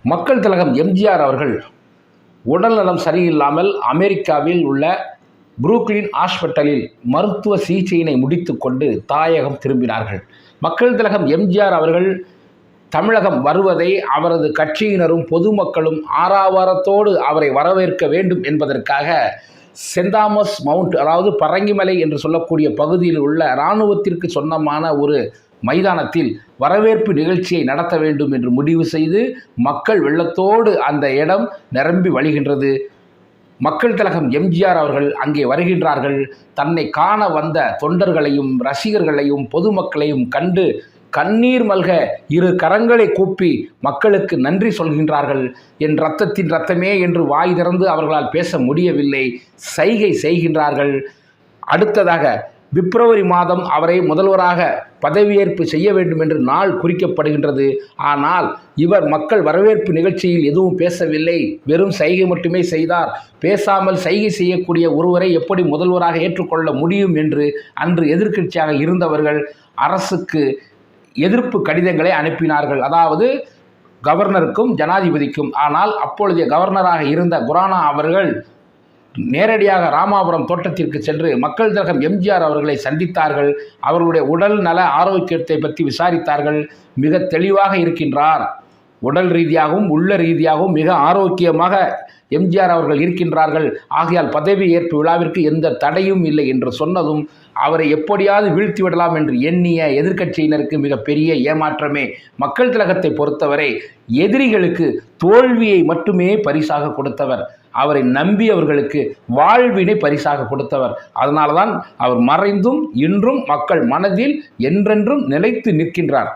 மக்கள் திலகம் எம்ஜிஆர் அவர்கள் உடல்நலம் சரியில்லாமல் அமெரிக்காவில் உள்ள புரூக்ளின் ஹாஸ்பிட்டலில் மருத்துவ சிகிச்சையினை முடித்துக்கொண்டு தாயகம் திரும்பினார்கள். மக்கள் திலகம் எம்ஜிஆர் அவர்கள் தமிழகம் வருவதை அவரது கட்சியினரும் பொதுமக்களும் ஆரவாரத்தோடு அவரை வரவேற்க வேண்டும் என்பதற்காக சென்ட் தாமஸ் மவுண்ட், அதாவது பரங்கிமலை என்று சொல்லக்கூடிய பகுதியில் உள்ள இராணுவத்திற்கு சொந்தமான ஒரு மைதானத்தில் வரவேற்பு நிகழ்ச்சியை நடத்த வேண்டும் என்று முடிவு செய்து மக்கள் வெள்ளத்தோடு அந்த இடம் நிரம்பி வழிகின்றது. மக்கள் திலகம் எம்ஜிஆர் அவர்கள் அங்கே வருகின்றார்கள். தன்னை காண வந்த தொண்டர்களையும் ரசிகர்களையும் பொதுமக்களையும் கண்டு கண்ணீர் மல்க இரு கரங்களை கூப்பி மக்களுக்கு நன்றி சொல்கின்றார்கள். என் இரத்தத்தின் இரத்தமே என்று வாய் திறந்து அவர்களால் பேச முடியவில்லை, சைகை செய்கின்றார்கள். அடுத்ததாக பிப்ரவரி மாதம் அவரை முதல்வராக பதவியேற்பு செய்ய வேண்டும் என்று நாள் குறிக்கப்படுகின்றது. ஆனால் இவர் மக்கள் வரவேற்பு நிகழ்ச்சியில் எதுவும் பேசவில்லை, வெறும் சைகை மட்டுமே செய்தார். பேசாமல் சைகை செய்யக்கூடிய ஒருவரை எப்படி முதல்வராக ஏற்றுக்கொள்ள முடியும் என்று அன்று எதிர்க்கட்சியாக இருந்தவர்கள் அரசுக்கு எதிர்ப்பு கடிதங்களை அனுப்பினார்கள், அதாவது கவர்னருக்கும் ஜனாதிபதிக்கும். ஆனால் அப்பொழுதைய கவர்னராக இருந்த குரானா அவர்கள் நேரடியாக ராமாபுரம் தோட்டத்திற்கு சென்று மக்கள் திலகம் எம்ஜிஆர் அவர்களை சந்தித்தார்கள். அவர்களுடைய உடல் நல ஆரோக்கியத்தை பற்றி விசாரித்தார்கள். மிக தெளிவாக இருக்கின்றார், உடல் ரீதியாகவும் உள்ள ரீதியாகவும் மிக ஆரோக்கியமாக எம்ஜிஆர் அவர்கள் இருக்கின்றார்கள். ஆகையால் பதவி ஏற்பு விழாவிற்கு எந்த தடையும் இல்லை என்று சொன்னதும் அவரை எப்படியாவது வீழ்த்தி விடலாம் என்று எண்ணிய எதிர்க்கட்சியினருக்கு மிகப்பெரிய ஏமாற்றமே. மக்கள் திலகத்தை பொறுத்தவரை எதிரிகளுக்கு தோல்வியை மட்டுமே பரிசாக கொடுத்தவர், அவரை நம்பியவர்களுக்கு வாழ்வினை பரிசாக கொடுத்தவர். அதனால்தான் அவர் மறைந்தும் இன்றும் மக்கள் மனதில் என்றென்றும் நிலைத்து நிற்கின்றார்.